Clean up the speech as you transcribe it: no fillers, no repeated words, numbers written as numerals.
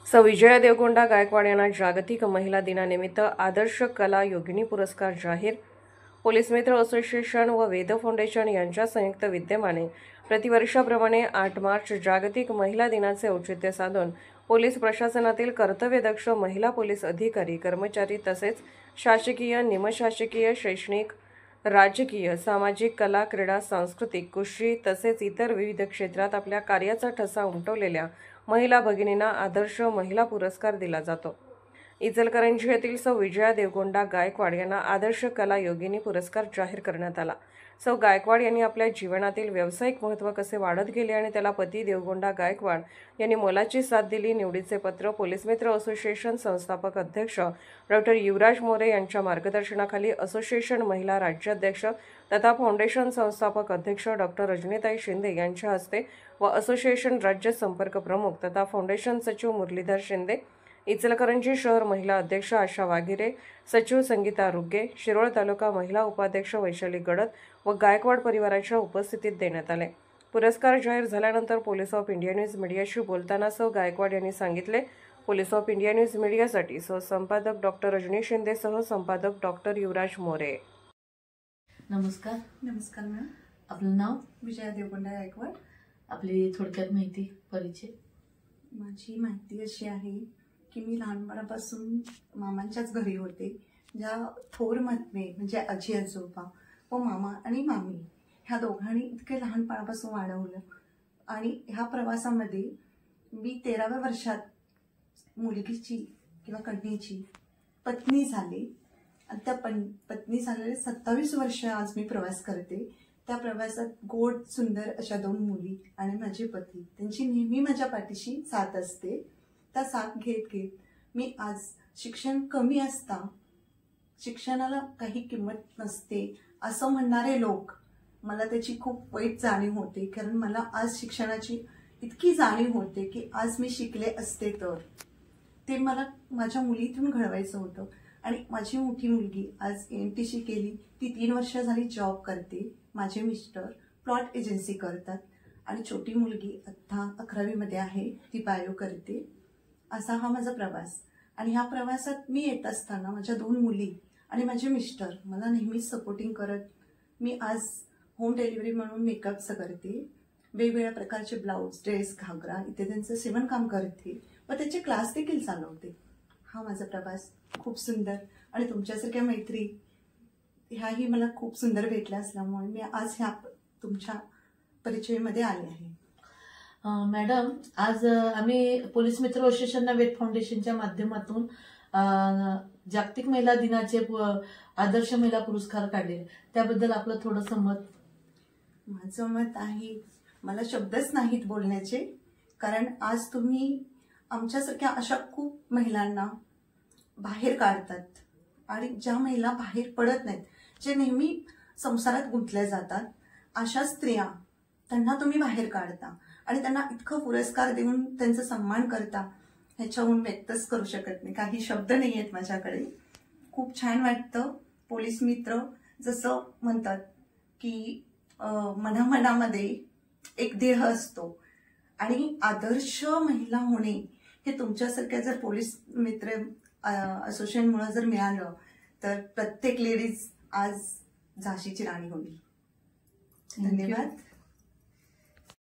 सौ विजया देवगोंडा गायकवाड यांना जागतिक महिला दिनानिमित्त आदर्श कला योगिनी पुरस्कार जाहीर। पोलीस मित्र असोसिएशन व वेद फाउंडेशन यांच्या संयुक्त विद्यमाने प्रतिवर्षाप्रमाणे 8 मार्च जागतिक महिला दिनाचे औचित्य साधून पोलीस प्रशासनातील कर्तव्यदक्ष महिला पोलीस अधिकारी कर्मचारी तसेच शासकीय निमशासकीय शैक्षणिक राजकीय सामाजिक कला क्रीडा सांस्कृतिक कुस्ती तसेच इतर विविध क्षेत्रात आपल्या कार्याचा ठसा उमटवलेल्या महिला भगिनींना आदर्श महिला पुरस्कार दिला जातो। इचलकरंजी येथील सौ विजया देवगोंडा गायकवाड यांना आदर्श कला योगिनी पुरस्कार जाहीर करण्यात आला। सौ गायकवाड यांनी आपल्या जीवनातील व्यावसायिक महत्त्व कसे वाढत गेले आणि त्याला पती देवगोंडा गायकवाड यांनी मोलाची साथ दिली। निवडीचे पत्र पोलीस मित्र असोसिएशन संस्थापक अध्यक्ष डॉक्टर युवराज मोरे यांच्या मार्गदर्शनाखाली असोसिएशन महिला राज्याध्यक्ष तथा फाउंडेशन संस्थापक अध्यक्ष डॉक्टर रजनीताई शिंदे यांच्या हस्ते व असोसिएशन राज्य संपर्क प्रमुख तथा फाउंडेशन सचिव मुरलीधर शिंदे, इचलकरंजी शहर महिला अध्यक्ष आशा वाघिरे, सचिव संगीता रुगे, शिरोळ तालुका महिला उपाध्यक्ष वैशाली गडद व गायकवाड परिवाराच्या उपस्थितीत देण्यात आले। पुरस्कार जाहीर झाल्यानंतर पोलीस ऑफ इंडिया न्यूज मीडियाशी बोलताना सौ गायकवाड यांनी सांगितले, पोलीस ऑफ इंडिया न्यूज मीडियासाठी संपादक डॉक्टर रजनी शिंदे सह संपादक डॉक्टर युवराज मोरे। नमस्कार। नमस्कार मॅम। आपलं नाव? विजया देवगोंडा गायकवाड। आपली थोडक्यात माहिती परिचय? माझी माहिती अशी आहे की मी लहानपणापासून मामांच्याच घरी होते, ज्या थोर मतमे म्हणजे आजी आजोबा व मामा आणि मामी ह्या दोघांनी इतके लहानपणापासून वाढवलं आणि ह्या प्रवासामध्ये मी 13व्या वर्षात मुलगीची किंवा कन्येची पत्नी झाली आणि त्या पत्नी झालेले 27 वर्ष आज मी प्रवास करते। त्या प्रवासात गोड सुंदर अशा 2 मुली आणि माझे पती त्यांची नेहमी माझ्या पाठीशी साथ असते। त्या साथ घेत घेत मी आज शिक्षण कमी असता शिक्षणाला काही किंमत नसते असं म्हणणारे लोक मला त्याची खूप वाईट जाणीव होते, कारण मला आज शिक्षणाची इतकी जाणीव होते की आज मी शिकले असते तर ते मला माझ्या मुलीतून घडवायचं होतं। आणि माझी मोठी मुलगी आज EMTशी केली, ती 3 वर्ष झाली जॉब करते। माझे मिस्टर प्लॉट एजन्सी करतात आणि छोटी मुलगी आता 11वी मध्ये आहे, ती बायो करते। असा हा माझा प्रवास आणि ह्या प्रवासात मी येत असताना माझ्या 2 मुली आणि माझे मिस्टर मला नेहमीच सपोर्टिंग करत मी आज होम डिलिव्हरी म्हणून मेकअपचं करते, वेगवेगळ्या प्रकारचे ब्लाउज ड्रेस घागरा इत्यादींचं शिवणकाम करते व त्याचे क्लास देखील चालवते। हा माझा प्रवास खूप सुंदर आणि तुमच्यासारख्या मैत्री ह्याही मला खूप सुंदर भेटल्या असल्यामुळे मी आज ह्या तुमच्या परिचयामध्ये आले आहे। मॅडम, आज आम्ही पोलीस मित्र असोसिएशन वेद फाउंडेशनच्या माध्यमातून जागतिक महिला दिनाचे आदर्श महिला पुरस्कार काढले, त्याबद्दल आपलं थोडंसं मत? माझं मत आहे, मला शब्दच नाहीत बोलण्याचे, कारण आज तुम्ही आमच्यासारख्या अशा खूप महिलांना बाहेर काढतात आणि ज्या महिला बाहेर पडत नाहीत, जे नेहमी संसारात गुंतल्या जातात, अशा स्त्रिया त्यांना तुम्ही बाहेर काढता आणि त्यांना इतकं पुरस्कार देऊन त्यांचा सन्मान करता, ह्याच्याहून व्यक्तच करू शकत नाही, काही शब्द नाही आहेत माझ्याकडे। खूप छान वाटतं। पोलीस मित्र जसं म्हणतात की मनामनामध्ये एक देह असतो आणि आदर्श महिला होणे हे तुमच्यासारख्या जर पोलीस मित्र असोसिएशनमुळे जर मिळालं तर प्रत्येक लेडीज आज झाशीची राणी होईल। धन्यवाद।